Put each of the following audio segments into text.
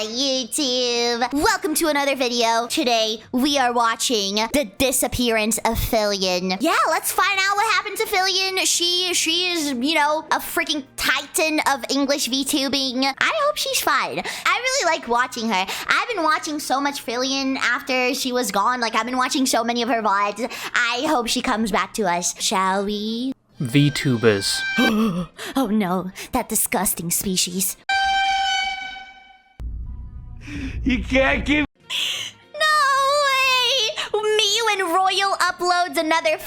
Hi YouTube! Welcome to another video. Today we are watching the disappearance of Filian. Yeah, let's find out what happened to Filian. She is, you know, a freaking titan of English VTubing. I hope she's fine. I really like watching her. I've been watching so much Filian after she was gone. Like, I've been watching so many of her VODs. I hope she comes back to us. Shall we? VTubers. Oh no, that disgusting species. You can't give. No way! Me and Royal uploads another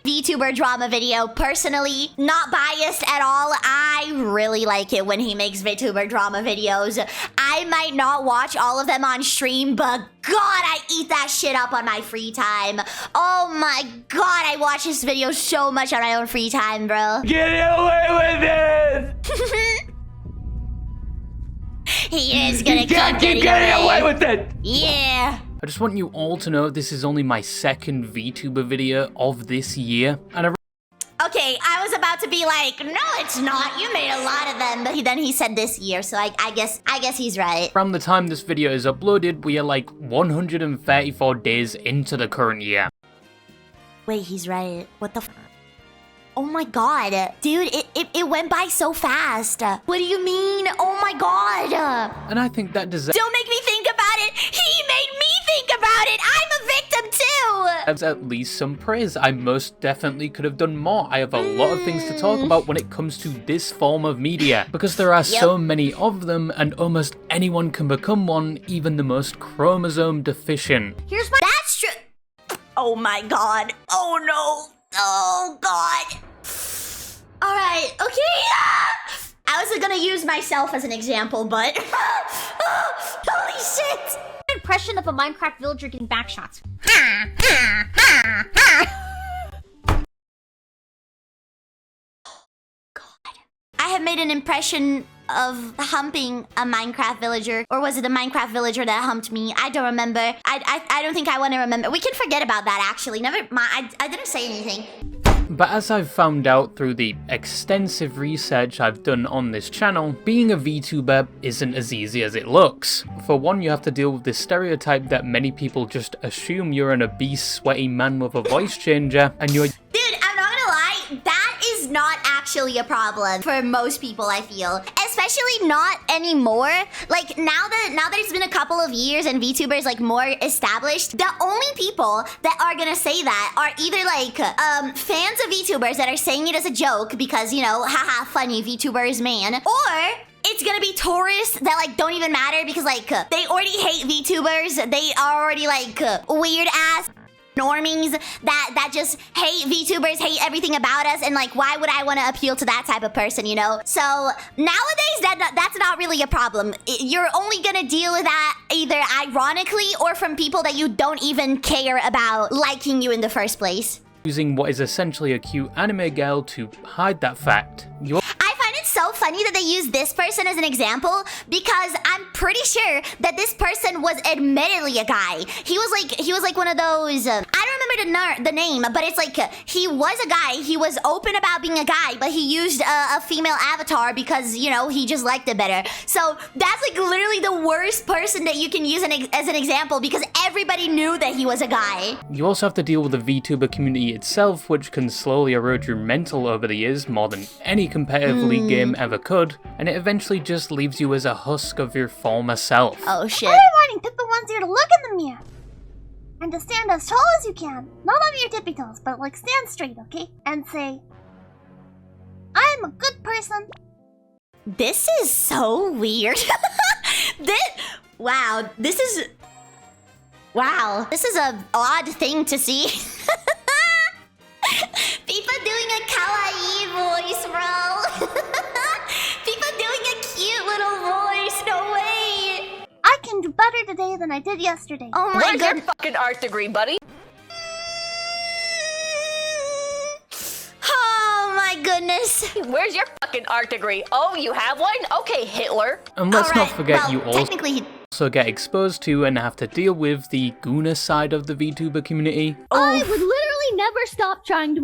VTuber drama video. Personally, not biased at all. I really like it when he makes VTuber drama videos. I might not watch all of them on stream, but God, I eat that shit up on my free time. Oh my God, I watch this video so much on my own free time, bro. Get away with it! He is gonna keep getting away with it! Yeah. I just want you all to know this is only my second VTuber video of this year, and Okay, I was about to be like, no, it's not. You made a lot of them, but then he said this year, so I guess he's right. around the time this video is uploaded, we are like 134 days into the current year. Wait, he's right. What the f? Oh my God. Dude, it went by so fast. What do you mean? Oh my God. And I think that deserves Don't make me think about it. He made me think about it. I'm a victim too. at least some praise. I most definitely could have done more. I have a lot of things to talk about when it comes to this form of media, because there are so many of them, and almost anyone can become one, even the most chromosome deficient. Here's my— That's true. Oh my God. Oh no. Oh God. All right. Okay. I was gonna use myself as an example, but holy shit. Impression of a Minecraft villager getting backshots. I have made an impression of humping a Minecraft villager, or was it a Minecraft villager that humped me? I don't remember. I don't think I want to remember. We can forget about that, actually. Never mind. I didn't say anything. But as I've found out through the extensive research I've done on this channel, being a VTuber isn't as easy as it looks. For one, you have to deal with this stereotype that many people just assume you're an obese, sweaty man with a voice changer, and you're— Dude, I'm not gonna lie, that is not actually a problem for most people, I feel. Especially not anymore. Like, now that it's been a couple of years and VTubers like more established, the only people that are gonna say that are either like fans of VTubers that are saying it as a joke because, you know, haha, funny, VTubers, man, or it's gonna be tourists that like don't even matter because like they already hate VTubers. They are already like weird ass normies that just hate VTubers, hate everything about us, and like, why would I want to appeal to that type of person, you know? So nowadays, that's not really a problem. You're only gonna deal with that either ironically or from people that you don't even care about liking you in the first place. using what is essentially a cute anime girl to hide that fact. I find it so funny that they use this person as an example because I'm pretty sure that this person was admittedly a guy. He was like one of those, I don't remember the name, but it's like, he was a guy. He was open about being a guy, but he used a female avatar because, you know, he just liked it better. So that's like literally the worst person that you can use as an example because everybody knew that he was a guy. You also have to deal with the VTuber community itself, which can slowly erode your mental over the years more than any competitive league game ever could, and it eventually just leaves you as a husk of your former self. Oh shit. Every morning, pick the ones here to look in the mirror. And to stand as tall as you can. Not on your tippy toes, but like stand straight, okay? And say, I'm a good person. This is so weird. Wow, this is a odd thing to see. People doing a kawaii voice, bro. People doing a cute little voice, no way. I can do better today than I did yesterday. Oh my Where's god. your fucking art degree, buddy? Oh my goodness. Where's your fucking art degree? Oh, you have one? Okay, Hitler. And let's not forget well, you technically, also get exposed to and have to deal with the Guna side of the VTuber community. I would literally never stop trying to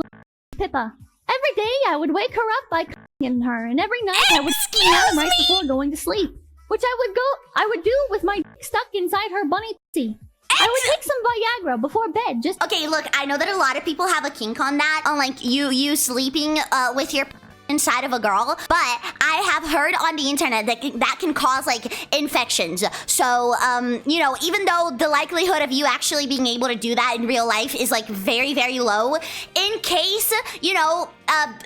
Pippa. Every day I would wake her up by in her, and every night I would scare her right before going to sleep. which I would do with my dick stuck inside her bunny pussy. I would take some Viagra before bed, just... Okay, look, I know that a lot of people have a kink on that, on like you sleeping with your inside of a girl, but I have heard on the internet that that can cause like infections. So, you know, even though the likelihood of you actually being able to do that in real life is like very, very low, in case, you know,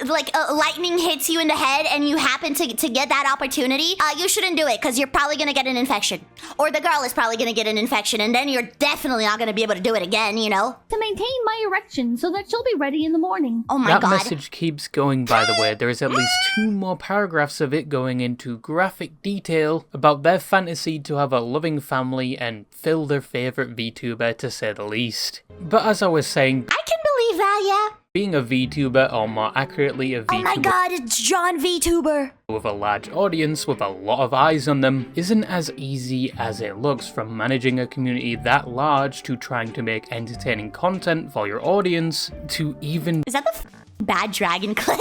like lightning hits you in the head and you happen to get that opportunity, you shouldn't do it because you're probably gonna get an infection, or the girl is probably gonna get an infection, and then you're definitely not gonna be able to do it again, you know? to maintain my erection so that she'll be ready in the morning. Oh my That god. message keeps going, by the way. There is at least 2 more paragraphs of it going into graphic detail about their fantasy to have a loving family and fill their favourite VTuber, to say the least. But as I was saying, I can believe that, yeah. being a VTuber, or more accurately a Oh my VTuber god, it's John VTuber. with a large audience with a lot of eyes on them, isn't as easy as it looks, from managing a community that large to trying to make entertaining content for your audience to even... Is that the bad dragon clip?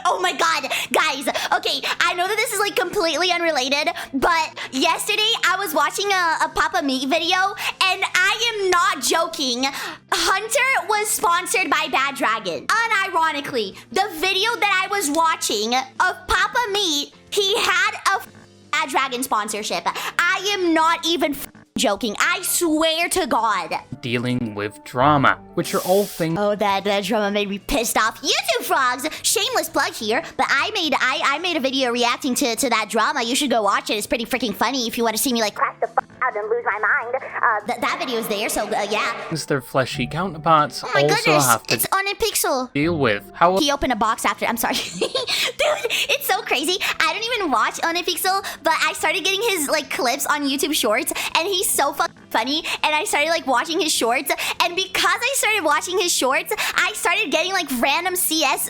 Oh my god, guys, okay, I know that this is like completely unrelated, but yesterday I was watching a Papa Meat video, and I am not joking. Hunter was sponsored by Bad Dragon. Unironically, the video that I was watching of Papa Meat, he had a Bad Dragon sponsorship. I am not even joking. I swear to God. dealing with drama, which are all things Oh, that drama made me pissed off. YouTube frogs! Shameless plug here, but I made a video reacting to that drama. You should go watch it. It's pretty freaking funny if you want to see me like crash the out and lose my mind. That video's there, so yeah. their fleshy counterparts Oh my also goodness, have to it's on a pixel. deal with. How He opened a box after. I'm sorry. Dude, it's so crazy. I don't even watch Onipixel, but I started getting his like clips on YouTube Shorts, and he's so fucking funny. And I started like watching his shorts, and because I started watching his shorts, I started getting like random CS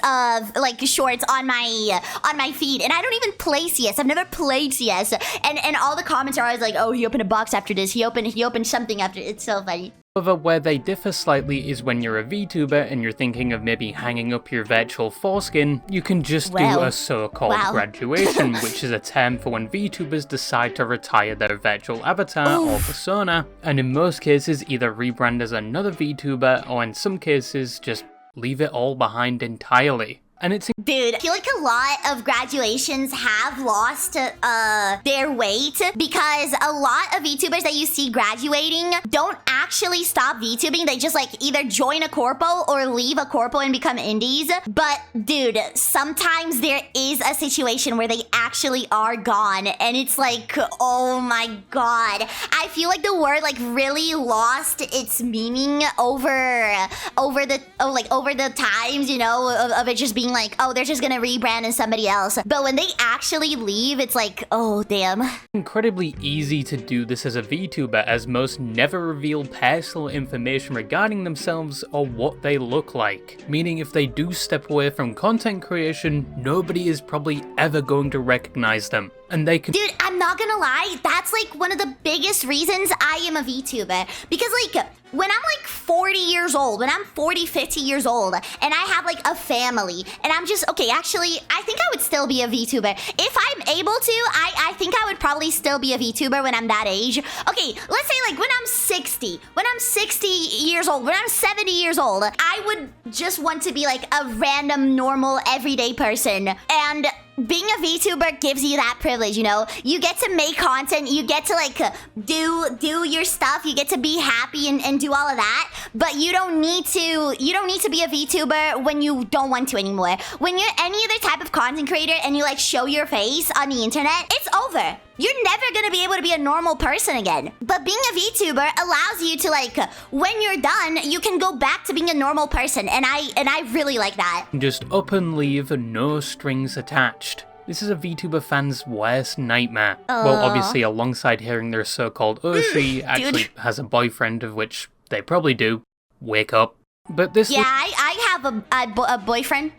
like shorts on my feed. And I don't even play CS. I've never played CS. And all the comments are always like, "Oh, he opened a box after this. He opened something after." It's so funny. However, where they differ slightly is when you're a VTuber and you're thinking of maybe hanging up your virtual foreskin, you can just do Well, a so-called wow. graduation, which is a term for when VTubers decide to retire their virtual avatar or persona, and in most cases either rebrand as another VTuber, or in some cases just leave it all behind entirely. And it's Dude, I feel like a lot of graduations have lost their weight because a lot of VTubers that you see graduating don't actually stop VTubing. They just like either join a corpo or leave a corpo and become indies. But dude, sometimes there is a situation where they actually are gone, and it's like, oh my god. I feel like the word like really lost its meaning over the times, you know, of it just being like, oh, they're just gonna rebrand as somebody else. But when they actually leave, it's like, oh, damn. incredibly easy to do this as a VTuber, as most never reveal personal information regarding themselves or what they look like. Meaning if they do step away from content creation, nobody is probably ever going to recognize them. And they can— Dude, I'm not gonna lie, that's like one of the biggest reasons I am a VTuber. Because like, when I'm like 40 years old, when I'm 40, 50 years old, and I have like a family, and I'm just, okay, actually, I think I would still be a VTuber. If I'm able to, I think I would probably still be a VTuber when I'm that age. Okay, let's say like when I'm 60 years old, when I'm 70 years old, I would just want to be like a random, normal, everyday person. And being a VTuber gives you that privilege, you know? You get to make content, you get to like do your stuff, you get to be happy and do all of that, but you don't need to be a VTuber when you don't want to anymore. When you're any other type of content creator and you like show your face on the internet, it's over. You're never gonna be able to be a normal person again. But being a VTuber allows you to like, when you're done, you can go back to being a normal person, and I really like that. just up and leave, no strings attached. This is a VTuber fan's worst nightmare. Well, obviously alongside hearing their so-called she actually has a boyfriend, of which they probably do. Wake up. But this— Yeah, I have a boyfriend.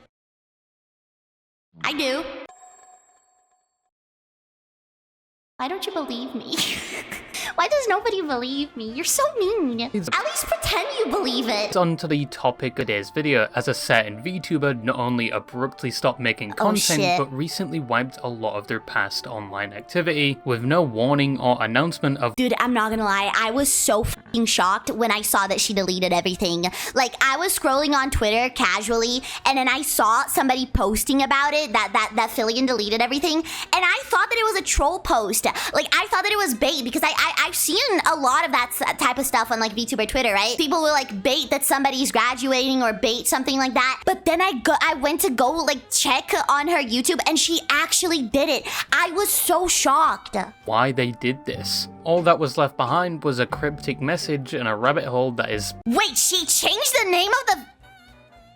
I do. Why don't you believe me? Why does nobody believe me? You're so mean. At least pretend you believe it. On to the topic of today's video, as a certain VTuber not only abruptly stopped making content, but recently wiped a lot of their past online activity with no warning or announcement of— Dude, I'm not gonna lie, I was so fucking shocked when I saw that she deleted everything. Like, I was scrolling on Twitter casually, and then I saw somebody posting about it, that Filian deleted everything, and I thought that it was a troll post. Like, I thought that it was bait, because I've seen a lot of that type of stuff on, like, VTuber Twitter, right? People will, like, bait that somebody's graduating or bait something like that. But then I went to go, like, check on her YouTube, and she actually did it. I was so shocked. why they did this. All that was left behind was a cryptic message and a rabbit hole that is— Wait, she changed the name of the...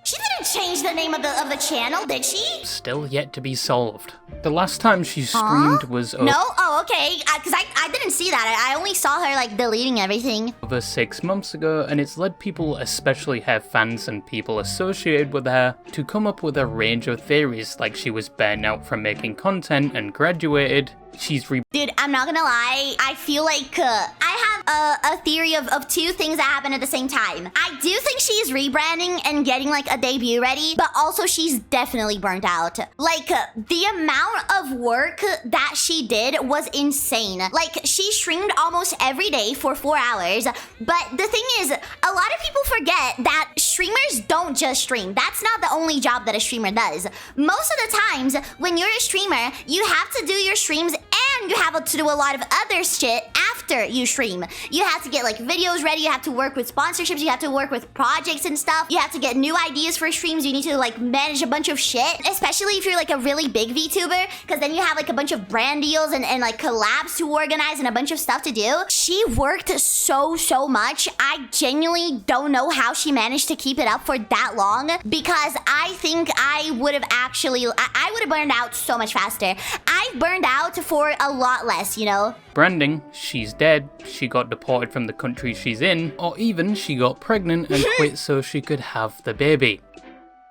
She didn't change the name of the channel, did she? still yet to be solved. The last time she streamed was No? Oh, okay. Because I didn't see that. I only saw her, like, deleting everything. over 6 months ago, and it's led people, especially her fans and people associated with her, to come up with a range of theories, like she was burnt out from making content and graduated. She's Dude, I'm not gonna lie. I feel like I have a theory of two things that happen at the same time. I do think she's rebranding and getting, like, a debut ready, but also she's definitely burnt out. Like, the amount of work that she did was insane. Like, she streamed almost every day for 4 hours, but the thing is, a lot of people forget that streamers don't just stream. That's not the only job that a streamer does. Most of the times, when you're a streamer, you have to do your streams and you have to do a lot of other shit after you stream. You have to get, like, videos ready, you have to work with sponsorships, you have to work with projects and stuff, you have to get new ideas for streams, you need to, like, manage a bunch of shit, especially if you're, like, a really big VTuber, because then you have, like, a bunch of brand deals and like, collabs to organize and a bunch of stuff to do. She worked so much. I genuinely don't know how she managed to keep it up for that long, because I think I would have actually, I would have burned out so much faster. I burned out for a lot less, you know? branding, she's dead, she got deported from the country she's in, or even she got pregnant and quit so she could have the baby.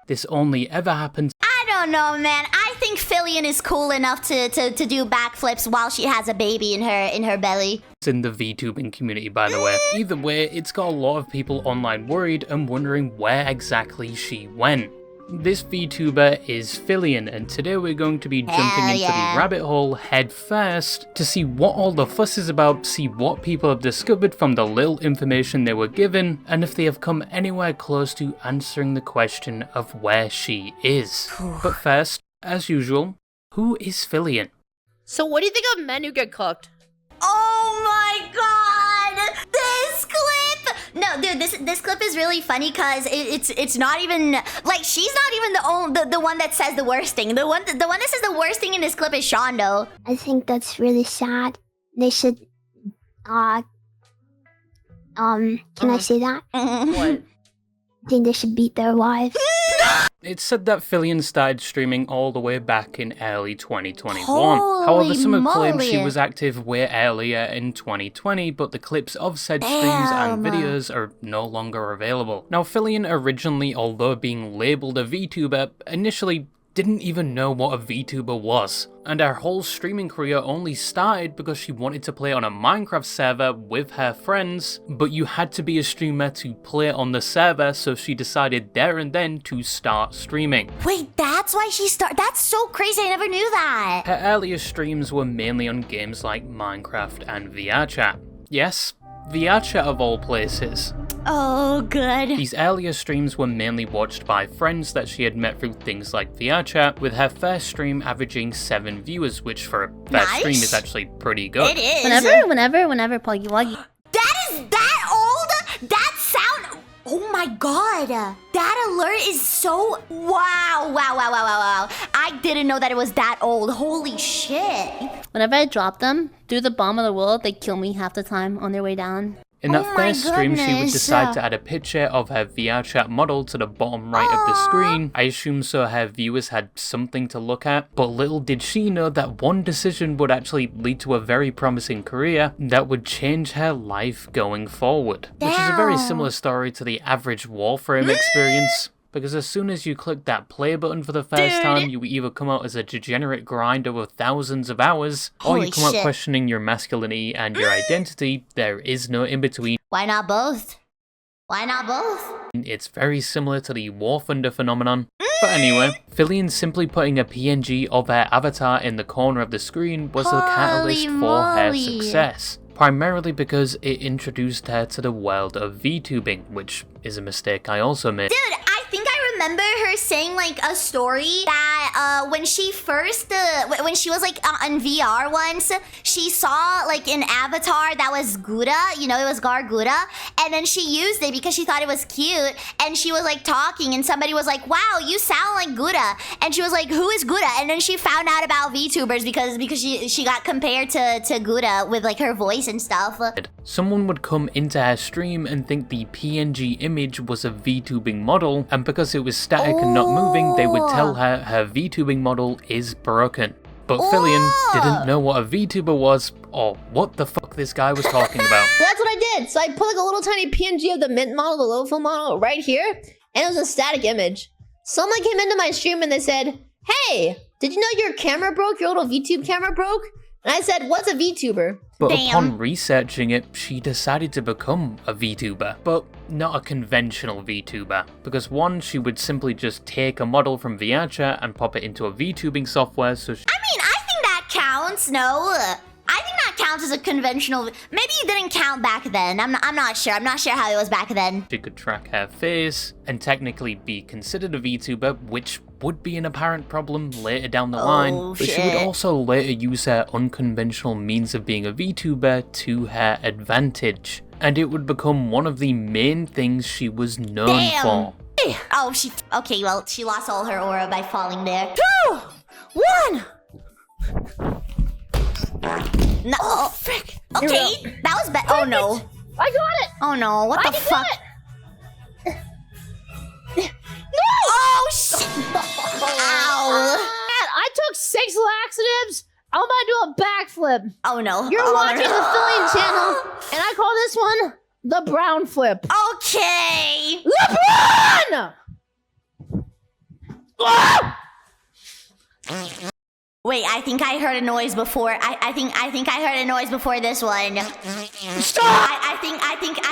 This only ever happens— I don't know, man. I think Filian is cool enough to do backflips while she has a baby in her belly. in the VTubing community, by the way. Either way, it's got a lot of people online worried and wondering where exactly she went. This VTuber is Filian, and today we're going to be jumping into the rabbit hole head first to see what all the fuss is about, see what people have discovered from the little information they were given, and if they have come anywhere close to answering the question of where she is. But first, as usual, who is Filian? So what do you think of men who get cooked? Oh my god! This clip! No, dude, this clip is really funny because it's not even, like, she's not even the one that says the worst thing. The one that says the worst thing in this clip is Shondo. I think that's really sad. They should, can I say that? What? I think they should beat their wives. It's said that Filian started streaming all the way back in early 2021. Holy However, some have claimed she moly. was active way earlier in 2020, but the clips of said streams and videos are no longer available. Now, Filian originally, although being labelled a VTuber, initially didn't even know what a VTuber was. And her whole streaming career only started because she wanted to play on a Minecraft server with her friends, but you had to be a streamer to play on the server, so she decided there and then to start streaming. Wait, that's why she started? That's so crazy, I never knew that. Her earlier streams were mainly on games like Minecraft and VRChat. Yes, VRChat of all places. Oh, good. These earlier streams were mainly watched by friends that she had met through things like VRChat, with her first stream averaging 7 viewers, which for a first stream is actually pretty good. It is. Whenever Puggy Wuggy. That is that old? That sound... Oh my god. That alert is so... Wow. I didn't know that it was that old. Holy shit. Whenever I drop them through the bottom of the world, they kill me half the time on their way down. In that Oh my first stream, she would goodness. decide to add a picture of her VRChat model to the bottom right of the screen. I assume so her viewers had something to look at, but little did she know that one decision would actually lead to a very promising career that would change her life going forward. Which is a very similar story to the average Warframe experience. because as soon as you click that play button for the first time, you either come out as a degenerate grinder with thousands of hours, or you come out questioning your masculinity and your identity. There is no in-between. Why not both? Why not both? It's very similar to the War Thunder phenomenon. But anyway, Filian simply putting a PNG of her avatar in the corner of the screen was the catalyst for her success. Primarily because it introduced her to the world of VTubing, which is a mistake I also made. Dude, I think I remember her saying like a story that when she first, when she was like on VR once, she saw like an avatar that was Gouda, you know, it was Gargouda, and then she used it because she thought it was cute, and she was like talking, and somebody was like, wow, you sound like Gouda, and she was like, who is Gouda? And then she found out about VTubers because she got compared to Gouda with like her voice and stuff. Someone would come into her stream and think the PNG image was a VTubing model, and because it was static and not moving, they would tell her her VTubing model is broken. But Filian didn't know what a VTuber was, or what the fuck this guy was talking about. So that's what I did. So I put like a little tiny PNG of the mint model, the low film model right here, and it was a static image. Someone came into my stream and they said, hey, did you know your camera broke? Your little VTube camera broke? And I said, what's a VTuber? But upon researching it, she decided to become a VTuber, but not a conventional VTuber, because one, she would simply just take a model from VRChat and pop it into a VTubing software, so she— I mean, I think that counts, no? I think that counts as a conventional— maybe it didn't count back then, I'm not sure. I'm not sure how it was back then. She could track her face and technically be considered a VTuber, which would be an apparent problem later down the line, but she would also later use her unconventional means of being a VTuber to her advantage, and it would become one of the main things she was known for. Oh, okay, well, she lost all her aura by falling there. 2, 1. No, oh, frick. Okay, that was bad. Oh no. I got it! Oh no, what the fuck? No! Oh shit! Ow! Man, I took 6 laxatives. I'm about to do a backflip. Oh no. You're watching the Filian channel, and I call this one the brown flip. Okay. LeBron! Ah! Wait, I think I heard a noise before. I think I heard a noise before this one. Stop! I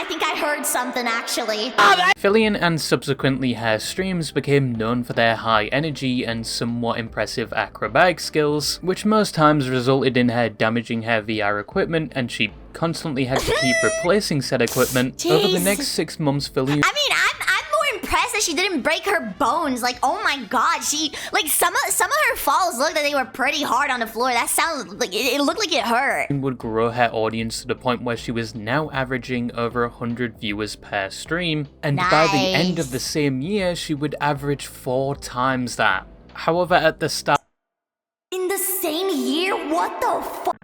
think I heard something actually. Filian and subsequently her streams became known for their high energy and somewhat impressive acrobatic skills, which most times resulted in her damaging her VR equipment, and she constantly had to keep replacing said equipment. Over the next 6 months, Filian— I mean, I'm more impressed that she didn't break her bones. Like, oh my god, she like some of her falls looked like they were pretty hard on the floor. That sounds like it looked like it hurt. would grow her audience to the point where she was now averaging over 100 viewers per stream, and by the end of the same year, she would average 4 times that. However, at the start— In the same year? What the fuck?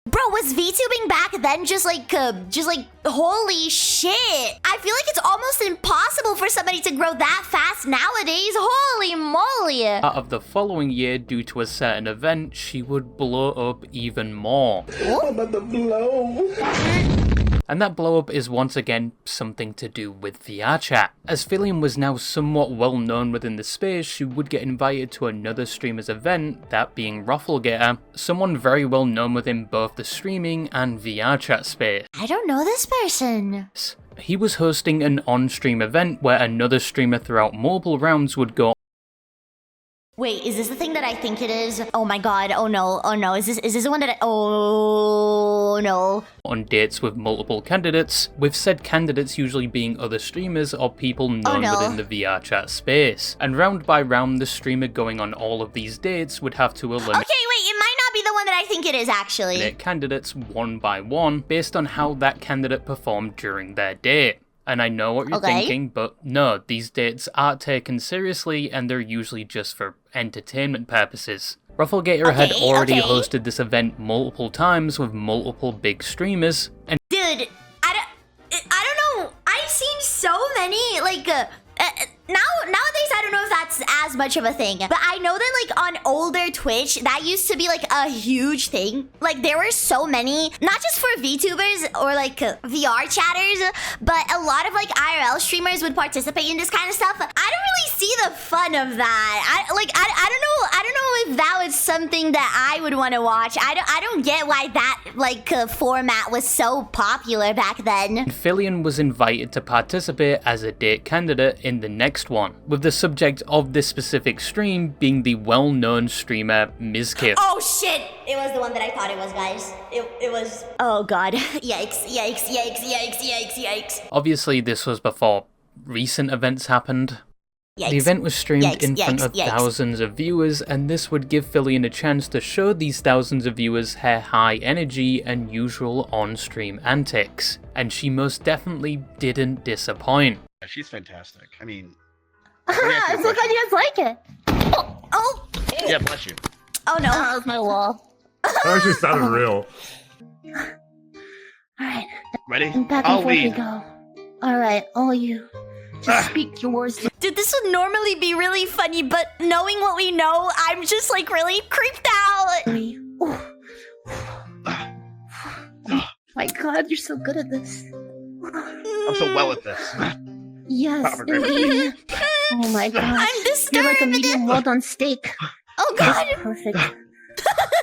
Bro, was VTubing back then just like holy shit? I feel like it's almost impossible for somebody to grow that fast nowadays. Holy moly. Out of the following year, due to a certain event, she would blow up even more. I'm about to blow. And that blow up is once again something to do with VRChat. As Filian was now somewhat well known within the space, she would get invited to another streamer's event, that being Rafflegator, someone very well known within both the streaming and VRChat space. I don't know this person. He was hosting an on-stream event where another streamer throughout multiple rounds would go— Wait, is this the thing that I think it is? Oh my god, oh no, is this the one that oh no. On dates with multiple candidates, with said candidates usually being other streamers or people known within the VRChat space. And round by round, the streamer going on all of these dates would have to eliminate— Okay, wait, it might not be the one that I think it is actually. Candidates one by one based on how that candidate performed during their date. And I know what you're thinking, but no, these dates aren't taken seriously and they're usually just for entertainment purposes. Rafflegator had already hosted this event multiple times with multiple big streamers, and dude, I don't know. I've seen so many like Nowadays, I don't know if that's as much of a thing, but I know that like on older Twitch, that used to be like a huge thing. Like there were so many, not just for VTubers or like VR chatters, but a lot of like IRL streamers would participate in this kind of stuff. I don't really see the fun of that. I don't know if that was something that I would want to watch. I don't get why that like format was so popular back then. Filian was invited to participate as a date candidate in the next one, with the subject of this specific stream being the well-known streamer Mizkif. Oh shit! It was the one that I thought it was, guys. It was... Oh god. Yikes, yikes, yikes, yikes, yikes, yikes. Obviously, this was before recent events happened. Yikes. The event was streamed Yikes, in front yikes, of yikes. thousands of viewers, and this would give Filian a chance to show these thousands of viewers her high energy and usual on-stream antics. And she most definitely didn't disappoint. She's fantastic. I mean... I'm so glad you guys like it. Oh! Yeah, bless you. Oh no. That was my wall. That actually sounded real. Alright, Ready? and back I'll and forth we lead. go. Alright, all you. Just speak your words. Dude, this would normally be really funny, but knowing what we know, I'm just like really creeped out. Me. My god, you're so good at this. I'm so well at this. Yes, Proper grip. indeed. Oh my god. I'm disturbed. You're like a medium well done steak. Oh god. Perfect.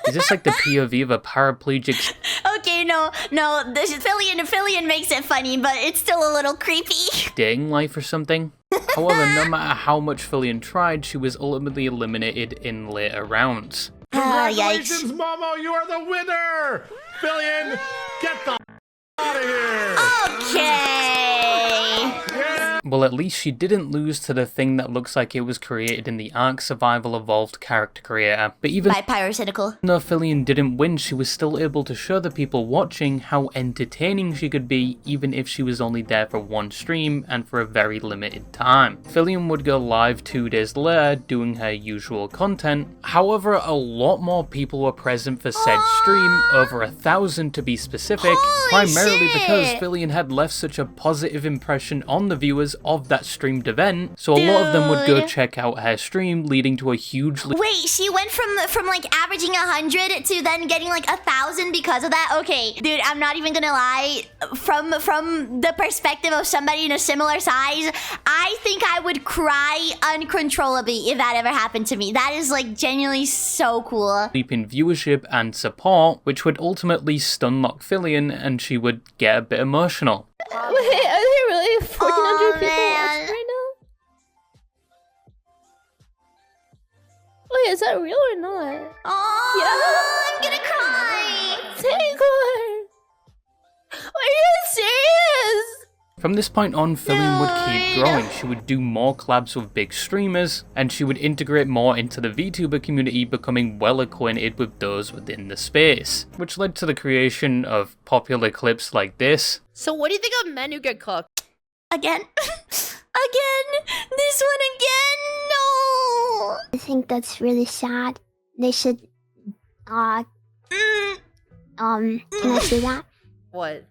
Is this like the POV of a paraplegic Okay, no. This Filian makes it funny, but it's still a little creepy. dating life or something? However, no matter how much Filian tried, she was ultimately eliminated in later rounds. Congratulations, Yikes. Momo! You are the winner! Filian, get the out of here! Okay. Yeah! Well, at least she didn't lose to the thing that looks like it was created in the Ark Survival Evolved character creator. But even By Pyrocynical. though Filian didn't win, she was still able to show the people watching how entertaining she could be, even if she was only there for one stream and for a very limited time. Filian would go live 2 days later, doing her usual content. However, a lot more people were present for said stream, over 1,000 to be specific, Holy primarily because shit! Filian had left such a positive impression on the viewers of that streamed event, so a lot of them would go Dude. check out her stream, leading to a huge Wait, she went from like averaging 100 to then getting like 1,000 because of that? Okay, dude, I'm not even gonna lie. From the perspective of somebody in a similar size, I think I would cry uncontrollably if that ever happened to me. That is like genuinely so cool. leap in viewership and support, which would ultimately stunlock Filian and she would get a bit emotional. Wait, are there really 1,400 people man. watching right now? Wait, is that real or not? Oh, I'm gonna cry. Taylor! Are you serious? From this point on, Filian would keep growing. She would do more collabs with big streamers, and she would integrate more into the VTuber community, becoming well acquainted with those within the space, which led to the creation of popular clips like this. So what do you think of men who get cooked? Again? Again? This one again? No! I think that's really sad. They should, can I say that? What?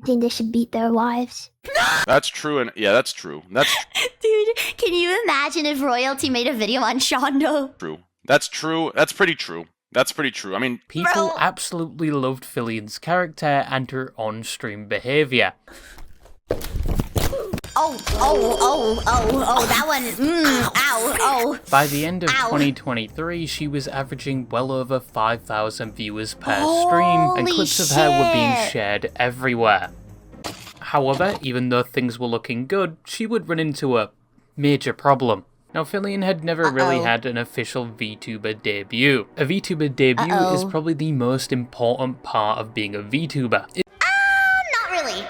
I think they should beat their wives. That's true, and yeah, that's true. That's Dude, can you imagine if Royalty made a video on Shondo? true. That's true. That's pretty true. That's pretty true. I mean, People Bro. absolutely loved Filian's character and her on-stream behavior. Oh, that one. Ow, oh. By the end of Ow. 2023, she was averaging well over 5,000 viewers per stream, and Holy clips of her were being shit. shared everywhere. However, even though things were looking good, she would run into a major problem. Now, Filian had never really had an official VTuber debut. A VTuber debut is probably the most important part of being a VTuber. Not really.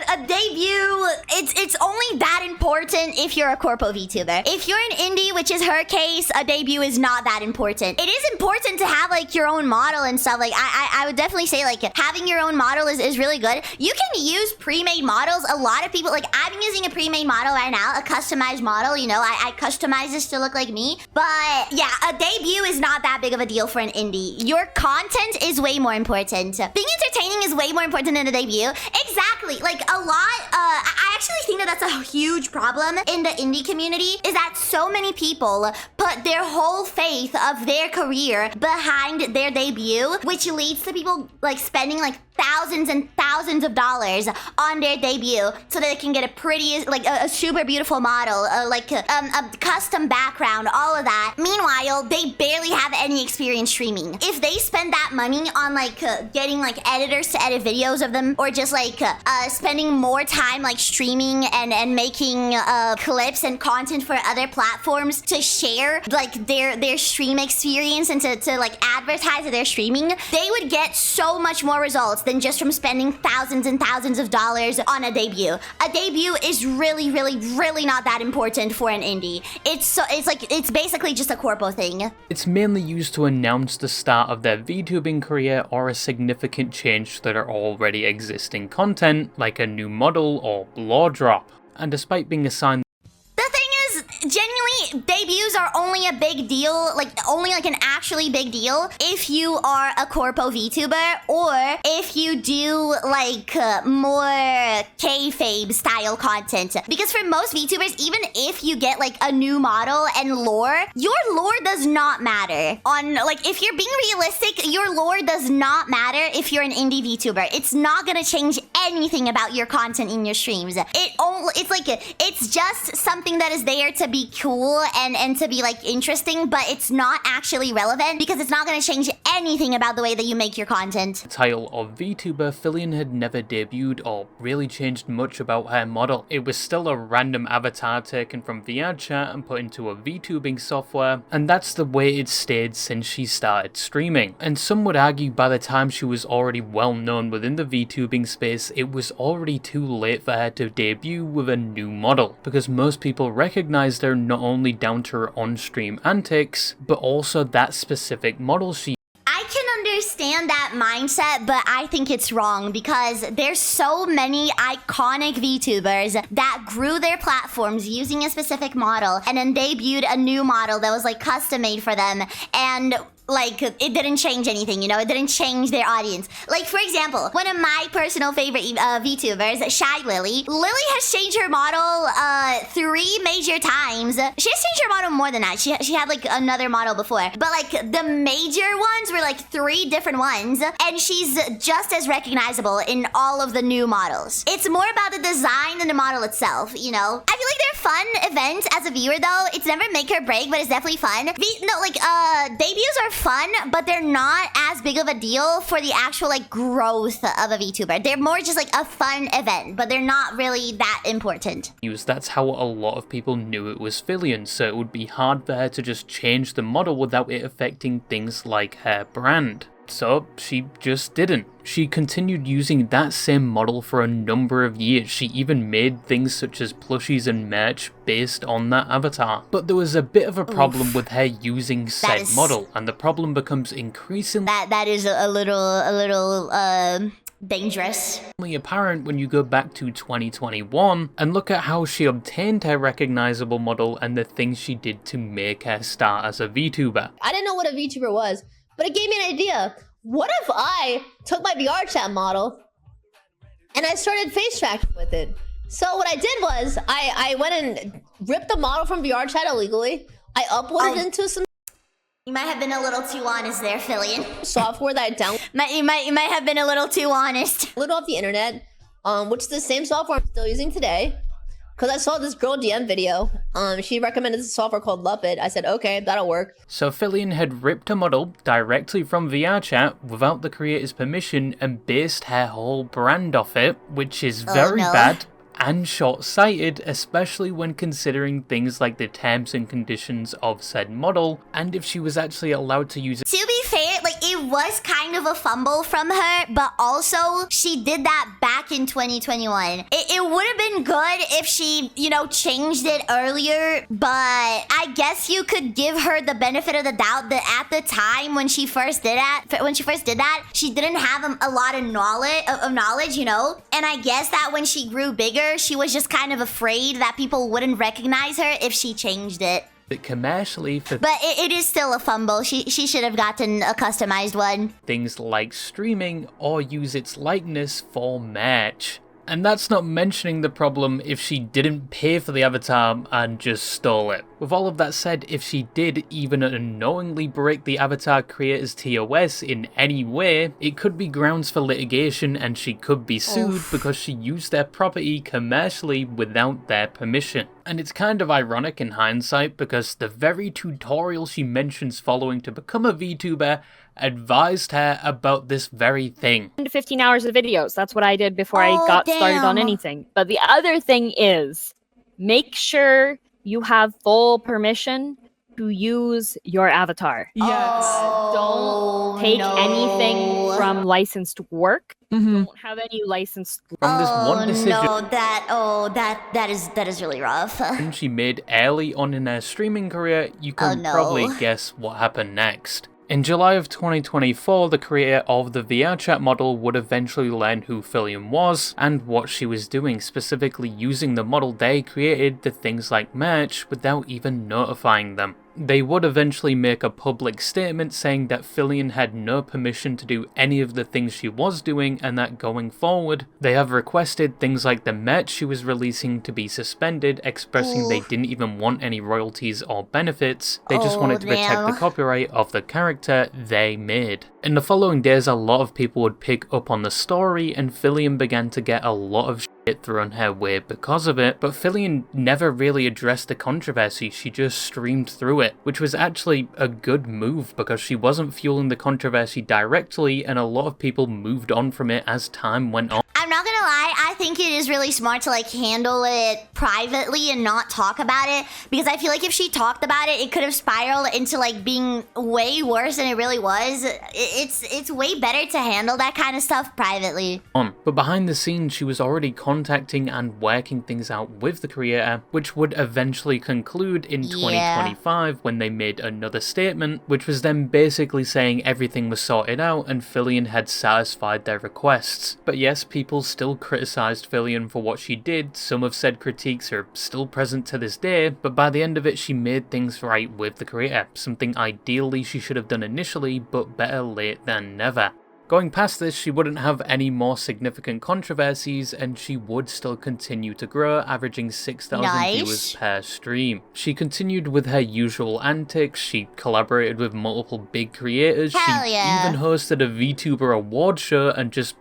A debut, it's only that important if you're a corpo VTuber. If you're an indie, which is her case, a debut is not that important. It is important to have like your own model and stuff. Like I would definitely say like having your own model is really good. You can use pre-made models. A lot of people, like I'm using a pre-made model right now, a customized model. You know, I customize this to look like me. But yeah, a debut is not that big of a deal for an indie. Your content is way more important. Being entertaining is way more important than a debut. Exactly. Like a lot, I actually think that that's a huge problem in the indie community, is that so many people put their whole faith of their career behind their debut, which leads to people like spending like thousands and thousands of dollars on their debut so that they can get a pretty, like a super beautiful model, like a custom background, all of that. Meanwhile, they barely have any experience streaming. If they spend that money on like getting like editors to edit videos of them, or just like spending more time like streaming and making clips and content for other platforms to share like their stream experience and to like advertise their streaming, they would get so much more results than just from spending thousands and thousands of dollars on a debut. A debut is really, really, really not that important for an indie. It's basically just a corpo thing. It's mainly used to announce the start of their VTubing career or a significant change to their already existing content, like a new model or lore drop. And despite being assigned Genuinely, debuts are only a big deal, like only like an actually big deal if you are a corpo VTuber, or if you do like more kayfabe style content. Because for most VTubers, even if you get like a new model and lore, your lore does not matter. Like if you're being realistic, your lore does not matter if you're an indie VTuber. It's not gonna change anything about your content in your streams. It's just something that is there to be cool and to be like interesting, but it's not actually relevant because it's not going to change anything about the way that you make your content. Title of VTuber, Filian had never debuted or really changed much about her model. It was still a random avatar taken from VR chat and put into a VTubing software, and that's the way it stayed since she started streaming. And some would argue by the time she was already well known within the VTubing space, it was already too late for her to debut with a new model, because most people recognized her not only down to her on-stream antics, but also that specific model she I can understand that mindset, but I think it's wrong because there's so many iconic VTubers that grew their platforms using a specific model and then debuted a new model that was like custom made for them, and like it didn't change anything, you know, it didn't change their audience. Like for example, one of my personal favorite VTubers, Shy Lily has changed her model 3 major times. She has changed her model more than that. She had like another model before, but like the major ones were like 3 different ones, and she's just as recognizable in all of the new models. It's more about the design than the model itself, you know. I feel like they're fun events as a viewer though. It's never make or break, but it's definitely fun. Debuts are fun, but they're not as big of a deal for the actual like growth of a VTuber. They're more just like a fun event, but they're not really that important. That's how a lot of people knew it was Filian, so it would be hard for her to just change the model without it affecting things like her brand. So she just didn't. She continued using that same model for a number of years. She even made things such as plushies and merch based on that avatar. But there was a bit of a problem with her using said model, and the problem becomes increasingly that is a little dangerous. Apparent when you go back to 2021 and look at how she obtained her recognizable model and the things she did to make her start as a VTuber. I didn't know what a VTuber was, but it gave me an idea. What if I took my VR chat model and I started face tracking with it? So what I did was I went and ripped the model from VR chat illegally. I uploaded it into some You might have been a little too honest there, Filian. software that I downloaded. You might have been a little too honest. Off the internet, which is the same software I'm still using today. Because I saw this girl DM video. She recommended this software called Luppet. I said, okay, that'll work. So Filian had ripped a model directly from VRChat without the creator's permission and based her whole brand off it, which is very bad and short-sighted, especially when considering things like the terms and conditions of said model, and if she was actually allowed to use it. To be fair, like, it was kind of a fumble from her, but also she did that back in 2021. It would have been good if she, you know, changed it earlier, but I guess you could give her the benefit of the doubt that at the time when she first did that, she didn't have a lot of knowledge, you know, and I guess that when she grew bigger, she was just kind of afraid that people wouldn't recognize her if she changed it. Commercially for but it is still a fumble. She should have gotten a customized one. Things like streaming or use its likeness for merch. And that's not mentioning the problem if she didn't pay for the avatar and just stole it. With all of that said, if she did even unknowingly break the avatar creator's TOS in any way, it could be grounds for litigation and she could be sued because she used their property commercially without their permission. And it's kind of ironic in hindsight because the very tutorial she mentions following to become a VTuber advised her about this very thing. 15 hours of videos. That's what I did before I got started on anything. But the other thing is, make sure you have full permission to use your avatar. Yes. Don't take anything from licensed work. Don't have any licensed. From this one decision that is really rough. she made early on in her streaming career, you can probably guess what happened next. In July of 2024, the creator of the VR chat model would eventually learn who Filian was and what she was doing, specifically using the model they created to things like merch without even notifying them. They would eventually make a public statement saying that Filian had no permission to do any of the things she was doing and that going forward, they have requested things like the merch she was releasing to be suspended, expressing they didn't even want any royalties or benefits, they just wanted to protect the copyright of the character they made. In the following days, a lot of people would pick up on the story and Filian began to get a lot of shit thrown her way because of it, but Filian never really addressed the controversy, she just streamed through it, which was actually a good move because she wasn't fueling the controversy directly and a lot of people moved on from it as time went on. I'm not gonna lie, I think it is really smart to like handle it privately and not talk about it, because I feel like if she talked about it, it could have spiraled into like being way worse than it really was. It's way better to handle that kind of stuff privately. But behind the scenes, she was already contacting and working things out with the creator, which would eventually conclude in 2025 when they made another statement, which was them basically saying everything was sorted out and Filian had satisfied their requests. But yes, people still criticised Filian for what she did, some of said critiques are still present to this day, but by the end of it she made things right with the creator, something ideally she should have done initially, but better late than never. Going past this, she wouldn't have any more significant controversies and she would still continue to grow, averaging 6,000 viewers per stream. She continued with her usual antics, she collaborated with multiple big creators, she even hosted a VTuber award show and just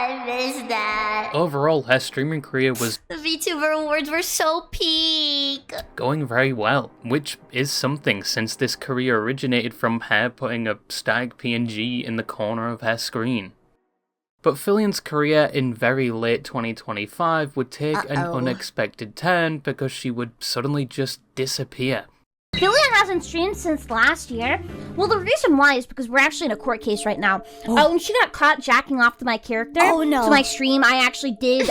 I miss that. Overall, her streaming career was The VTuber awards were so peak. going very well, which is something since this career originated from her putting a static PNG in the corner of her screen. But Filian's career in very late 2025 would take an unexpected turn because she would suddenly just disappear. Filian hasn't streamed since last year. Well, the reason why is because we're actually in a court case right now. When she got caught jacking off to my character, to my stream, I actually did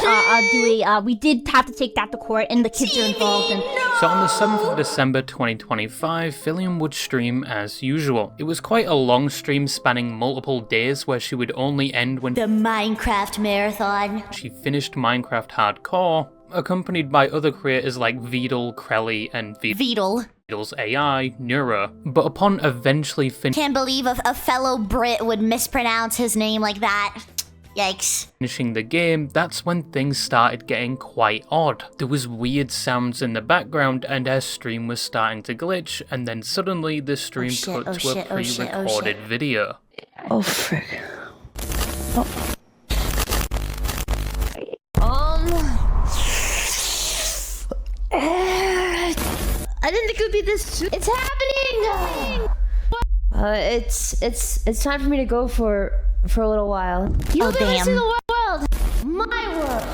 we did have to take that to court, and the kids are involved. And So on the 7th of December 2025, Filian would stream as usual. It was quite a long stream spanning multiple days where she would only end when the Minecraft marathon. She finished Minecraft Hardcore, accompanied by other creators like Vedal, Krelly, and Vedal's AI, Neuro. But upon eventually Can't believe a fellow Brit would mispronounce his name like that. Yikes. finishing the game, that's when things started getting quite odd. There was weird sounds in the background and her stream was starting to glitch, and then suddenly the stream cut to a pre-recorded video. Oh, frick. I didn't think it would be this. It's happening. It's time for me to go for a little while. You'll never see the world. My world.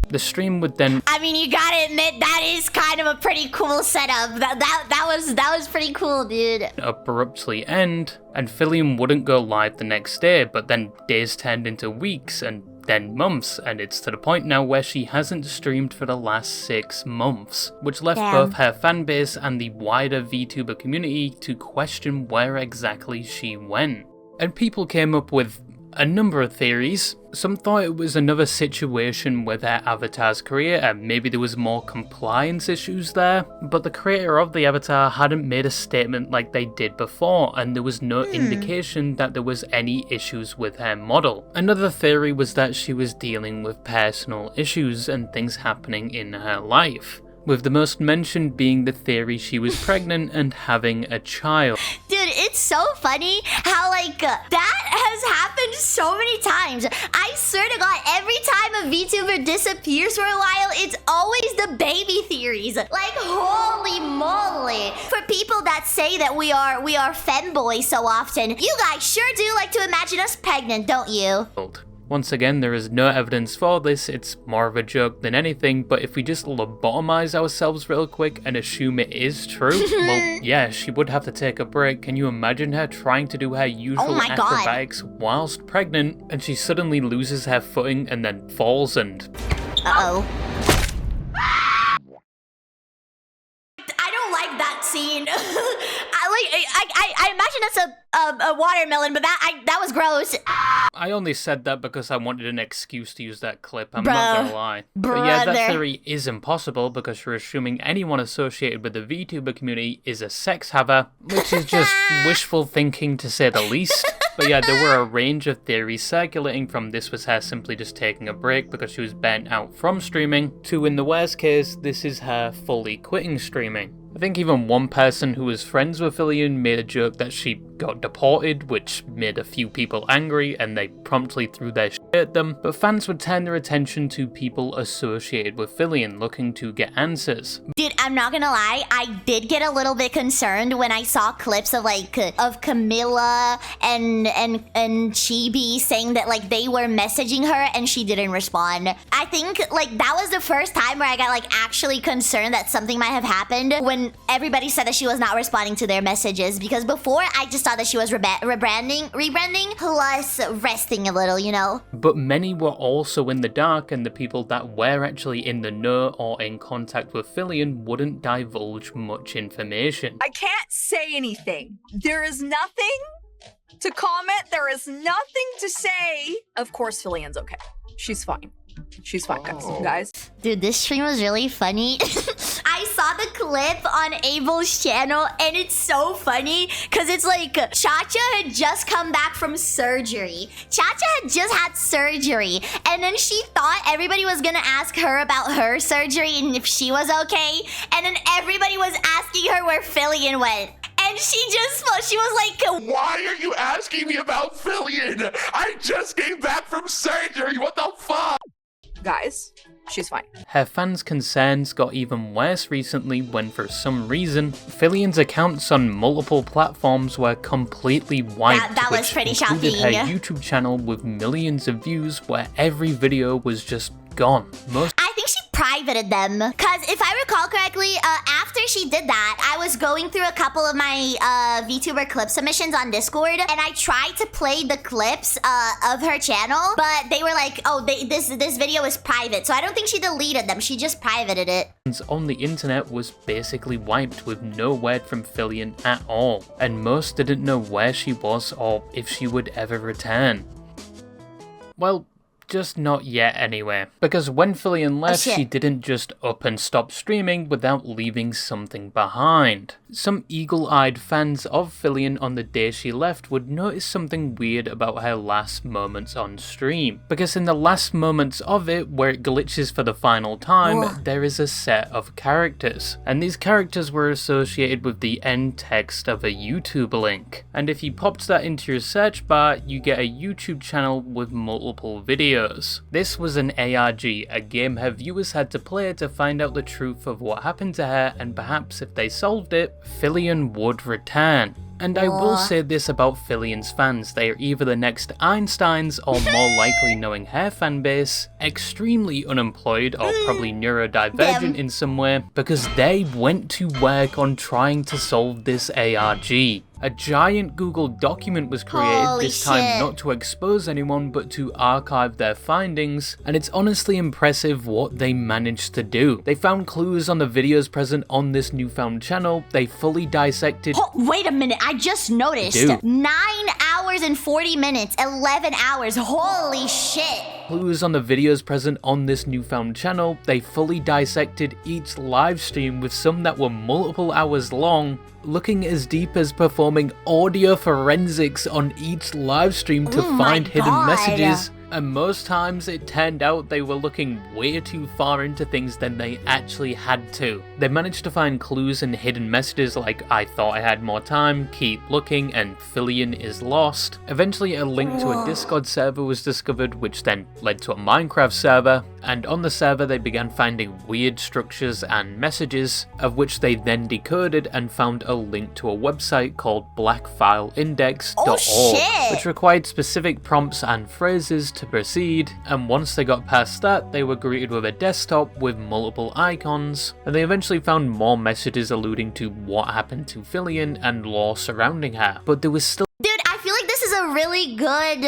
The stream would then, I mean, you gotta admit that is kind of a pretty cool setup. That was pretty cool, dude. abruptly end, and Filian wouldn't go live the next day, but then days turned into weeks and then months, and it's to the point now where she hasn't streamed for the last 6 months, which left both her fanbase and the wider VTuber community to question where exactly she went. And people came up with A number of theories. Some thought it was another situation with their avatar's creator, maybe there was more compliance issues there, but the creator of the avatar hadn't made a statement like they did before, and there was no indication that there was any issues with her model. Another theory was that she was dealing with personal issues and things happening in her life, with the most mentioned being the theory she was pregnant and having a child. Dude, it's so funny how, like, that has happened so many times. I swear to God, every time a VTuber disappears for a while, it's always the baby theories. Like, holy moly. For people that say that we are femboys so often, you guys sure do like to imagine us pregnant, don't you? Once again, there is no evidence for this, it's more of a joke than anything, but if we just lobotomize ourselves real quick and assume it is true, well, yeah, she would have to take a break. Can you imagine her trying to do her usual acrobatics whilst pregnant, and she suddenly loses her footing and then falls and... Uh-oh. I don't like that scene. I imagine it's a watermelon, but that was gross. I only said that because I wanted an excuse to use that clip, I'm not gonna lie. But yeah, that theory is impossible because you're assuming anyone associated with the VTuber community is a sex haver, which is just wishful thinking to say the least. But yeah, there were a range of theories circulating, from this was her simply just taking a break because she was burnt out from streaming, to in the worst case, this is her fully quitting streaming. I think even one person who was friends with Filian made a joke that she got deported, which made a few people angry and they promptly threw their shit at them, but fans would turn their attention to people associated with Filian looking to get answers. Dude, I'm not gonna lie, I did get a little bit concerned when I saw clips of of Camilla and Chibi saying that like they were messaging her and she didn't respond. I think like that was the first time where I got like actually concerned that something might have happened when everybody said that she was not responding to their messages, because before I just thought that she was rebranding plus resting a little, you know? But many were also in the dark, and the people that were actually in the know or in contact with Filian wouldn't divulge much information. I can't say anything. There is nothing to comment. There is nothing to say. Of course, Filian's okay. She's fine. She's fine, guys. Dude, this stream was really funny. I saw the clip on Abel's channel, and it's so funny because it's like Cha-Cha had just come back from surgery. Cha-Cha had just had surgery, and then she thought everybody was gonna ask her about her surgery and if she was okay, and then everybody was asking her where Filian went. And she was like, why are you asking me about Filian? I just came back from surgery, what the fuck? Guys, she's fine. Her fans' concerns got even worse recently when, for some reason, Filian's accounts on multiple platforms were completely wiped, that was pretty shocking. Her YouTube channel with millions of views where every video was just gone. I think she privated them, because if I recall correctly, after she did that, I was going through a couple of my VTuber clip submissions on Discord, and I tried to play the clips of her channel, but they were like, oh, this video is private, so I don't think she deleted them, she just privated it. On the internet was basically wiped with no word from Filian at all, and most didn't know where she was or if she would ever return. Well, just not yet anyway, because when Filian left, she didn't just up and stop streaming without leaving something behind. Some eagle-eyed fans of Filian on the day she left would notice something weird about her last moments on stream, because in the last moments of it, where it glitches for the final time, there is a set of characters, and these characters were associated with the end text of a YouTube link, and if you popped that into your search bar, you get a YouTube channel with multiple videos. This was an ARG, a game her viewers had to play to find out the truth of what happened to her, and perhaps if they solved it, Filian would return. And I will say this about Filian's fans, they are either the next Einsteins or, more likely knowing her fanbase, extremely unemployed or probably neurodivergent in some way, because they went to work on trying to solve this ARG. A giant Google document was created, this time not to expose anyone but to archive their findings, and it's honestly impressive what they managed to do. They found clues on the videos present on this newfound channel, they fully dissected— wait a minute, I just noticed. 9 hours hours and 40 minutes, 11 hours. Holy shit. Clues on the videos present on this newfound channel, they fully dissected each live stream with some that were multiple hours long, looking as deep as performing audio forensics on each live stream to find hidden messages. And most times it turned out they were looking way too far into things than they actually had to. They managed to find clues and hidden messages like "I thought I had more time," "keep looking," and "Filian is lost." Eventually a link to a Discord server was discovered, which then led to a Minecraft server, and on the server they began finding weird structures and messages, of which they then decoded and found a link to a website called blackfileindex.org, which required specific prompts and phrases to proceed, and once they got past that, they were greeted with a desktop with multiple icons, and they eventually found more messages alluding to what happened to Filian and lore surrounding her. But there was still— Dude, I feel like this is a really good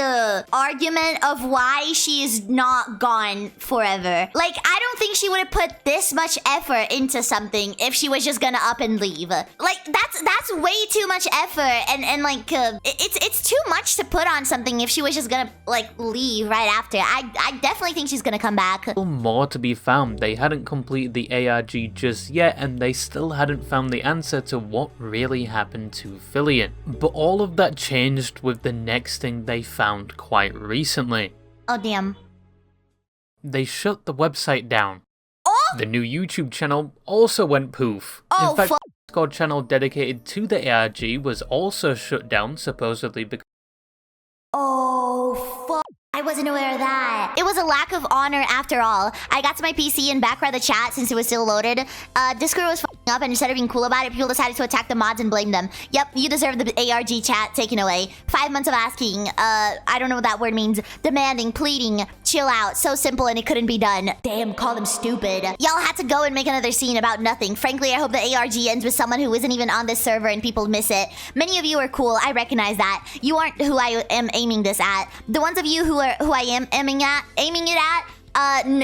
argument of why she is not gone forever. Like, I don't think she would have put this much effort into something if she was just gonna up and leave. Like, that's way too much effort, and like, it's too much to put on something if she was just gonna, like, leave right after. I definitely think she's gonna come back. more to be found. They hadn't completed the ARG just yet, and they still hadn't found the answer to what really happened to Filian. But all of that changed with the next thing they found quite recently. Oh, damn. They shut the website down. Oh! The new YouTube channel also went poof. Oh, in fact, the Discord channel dedicated to the ARG was also shut down, supposedly because— Oh, fuck. I wasn't aware of that. It was a lack of honor after all. I got to my PC and backread the chat since it was still loaded. Discord was f***ing up, and instead of being cool about it, people decided to attack the mods and blame them. Yep, you deserve the ARG chat taken away. 5 months of asking, I don't know what that word means. Demanding, pleading, chill out. So simple and it couldn't be done. Damn, call them stupid. Y'all had to go and make another scene about nothing. Frankly, I hope the ARG ends with someone who isn't even on this server and people miss it. Many of you are cool, I recognize that. You aren't who I am aiming this at. The ones of you who I am aiming it at,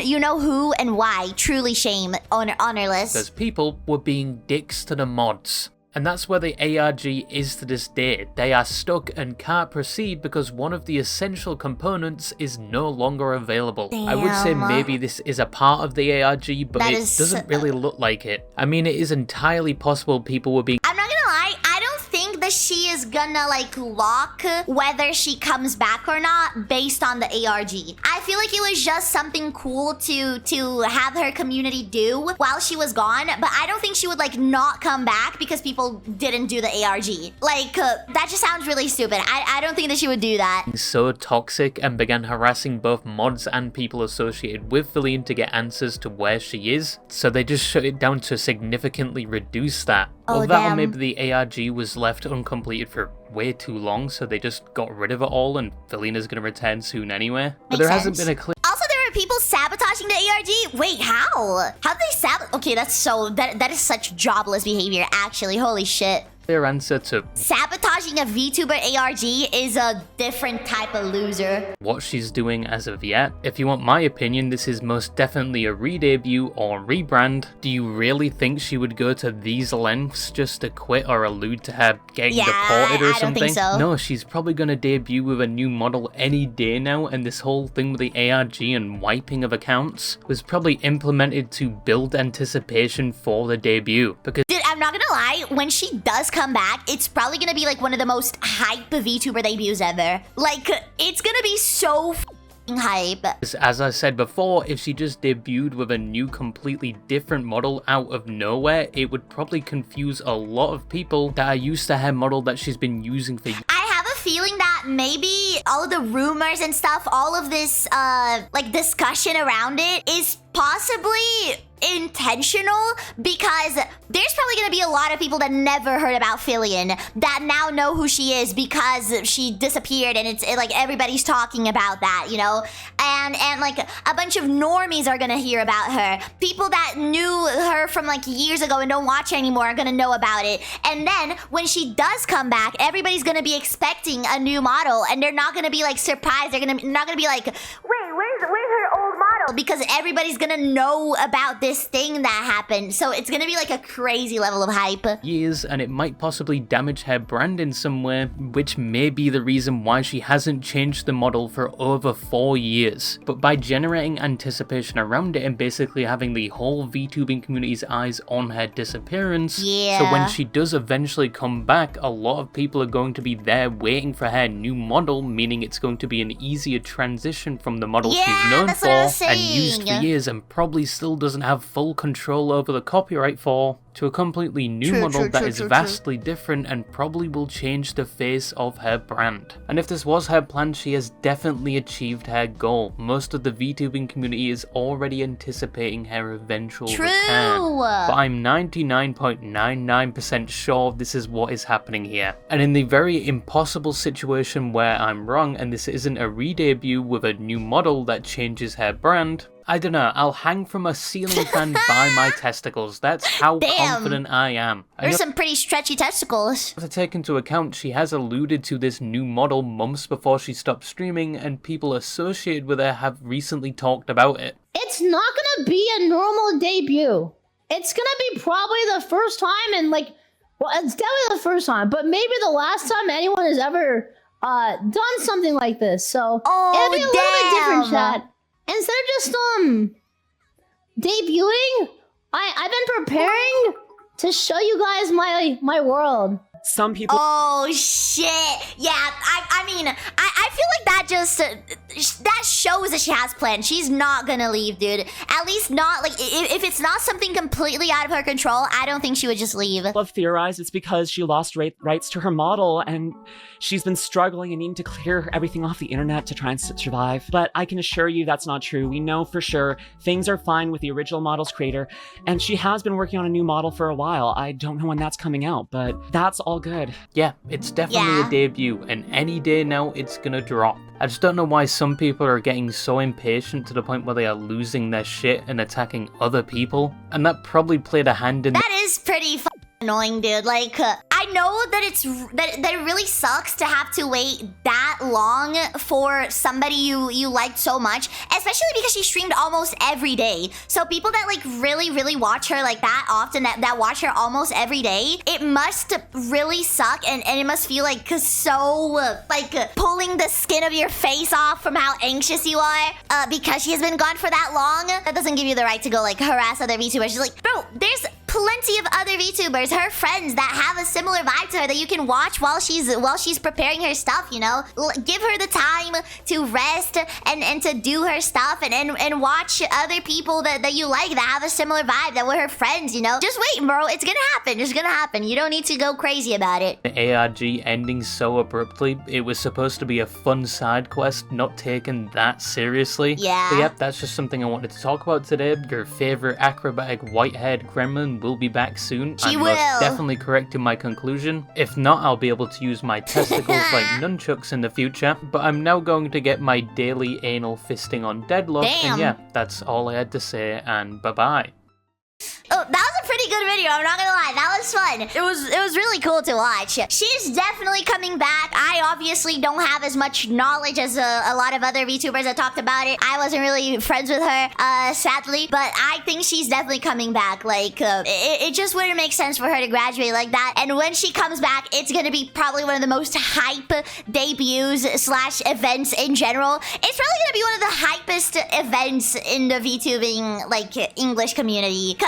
you know who and why. Truly shame. Honorless. because people were being dicks to the mods. And that's where the ARG is to this day. They are stuck and can't proceed because one of the essential components is no longer available. I would say maybe this is a part of the ARG, but it doesn't really look like it. I mean, it is entirely possible people were being— I'm not gonna lie, I don't think that she is gonna, like, lock whether she comes back or not based on the ARG. I feel like it was just something cool to have her community do while she was gone, but I don't think she would, like, not come back because people didn't do the ARG. Like, that just sounds really stupid. I don't think that she would do that. So toxic and began harassing both mods and people associated with Filian to get answers to where she is, so they just shut it down to significantly reduce that. Oh, Or that, or damn. maybe the ARG was left uncompleted for way too long, so they just got rid of it all and Filian is going to return soon anyway. But there hasn't been a clear— Also, there were people sabotaging the ARG? Wait, how? How did they sabotage? Okay, that's so... That is such jobless behavior, actually. Holy shit. answer to Sabotaging a VTuber ARG is a different type of loser. what she's doing as of yet. If you want my opinion, this is most definitely a re-debut or rebrand. Do you really think she would go to these lengths just to quit or allude to her getting deported or I something? don't think so. No, she's probably gonna debut with a new model any day now, and this whole thing with the ARG and wiping of accounts was probably implemented to build anticipation for the debut, because— Dude, I'm not gonna lie, when she does come back, it's probably gonna be like one of the most hype VTuber debuts ever. Like, it's gonna be so f***ing hype. as I said before, if she just debuted with a new completely different model out of nowhere, it would probably confuse a lot of people that are used to her model that she's been using for years. I have a feeling that maybe all of the rumors and stuff, all of this, like, discussion around it is possibly intentional, because there's probably gonna be a lot of people that never heard about Filian that now know who she is because she disappeared, and it's like everybody's talking about that, you know? And like a bunch of normies are gonna hear about her. People that knew her from like years ago and don't watch her anymore are gonna know about it. And then when she does come back, everybody's gonna be expecting a new model, and they're not gonna be like surprised. They're not gonna be like, wait, where's her old model? because everybody's gonna know about this thing that happened. So it's gonna be like a crazy level of hype. Years, and it might possibly damage her brand in some way, which may be the reason why she hasn't changed the model for over 4 years. But by generating anticipation around it and basically having the whole VTubing community's eyes on her disappearance, so when she does eventually come back, a lot of people are going to be there waiting for her new model, meaning it's going to be an easier transition from the model she's known for and used for years and probably still doesn't have full control over the copyright for, to a completely new model that is vastly different and probably will change the face of her brand. And if this was her plan, she has definitely achieved her goal. Most of the VTubing community is already anticipating her eventual return, but I'm 99.99% sure this is what is happening here. And in the very impossible situation where I'm wrong and this isn't a re-debut with a new model that changes her brand, I don't know, I'll hang from a ceiling fan by my testicles. That's how confident I am. There's some pretty stretchy testicles. To take into account, she has alluded to this new model months before she stopped streaming, and people associated with her have recently talked about it. It's not gonna be a normal debut. It's gonna be probably the first time in like, well, it's definitely the first time, but maybe the last time anyone has ever done something like this. So it'll be a little bit different, chat. Instead of just debuting, I've been preparing to show you guys my world. Some people. Oh shit! Yeah, I mean, I feel like that just that shows that she has plans. She's not gonna leave, dude. At least not like if it's not something completely out of her control. I don't think she would just leave. People have theorized it's because she lost rights to her model and she's been struggling and needing to clear everything off the internet to try and survive. But I can assure you that's not true. We know for sure things are fine with the original model's creator, and she has been working on a new model for a while. I don't know when that's coming out, but that's all good. Yeah, it's definitely a debut, and any day now it's gonna drop. I just don't know why some people are getting so impatient to the point where they are losing their shit and attacking other people, and that probably played a hand in that is pretty annoying, dude. Like, I know that that it really sucks to have to wait that long for somebody you liked so much, especially because she streamed almost every day. So people that like really watch her like that often, that watch her almost every day, it must really suck, and it must feel like so like pulling the skin of your face off from how anxious you are because she has been gone for that long. That doesn't give you the right to go like harass other VTubers. She's like, bro, there's plenty of other VTubers, her friends, that have a similar vibe to her that you can watch while she's preparing her stuff, you know? Give her the time to rest and to do her stuff and watch other people that you like that have a similar vibe, that were her friends, you know? Just wait, bro. It's gonna happen. It's gonna happen. You don't need to go crazy about it. The ARG ending so abruptly. It was supposed to be a fun side quest, not taken that seriously. Yeah. But yep, that's just something I wanted to talk about today. Your favorite acrobatic white-haired gremlin will be back soon. I'm most definitely correct in my conclusion. If not, I'll be able to use my testicles like nunchucks in the future. But I'm now going to get my daily anal fisting on Deadlock. And yeah, that's all I had to say, and bye-bye. Oh, that was a pretty good video, I'm not gonna lie. That was fun. It was really cool to watch. She's definitely coming back. I obviously don't have as much knowledge as a lot of other VTubers that talked about it. I wasn't really friends with her, sadly, but I think she's definitely coming back. Like, it just wouldn't make sense for her to graduate like that. And when she comes back, it's gonna be probably one of the most hype debuts / events in general. It's probably gonna be one of the hypest events in the VTubing, like, English community. Because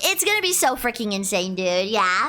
it's gonna be so freaking insane, dude. Yeah.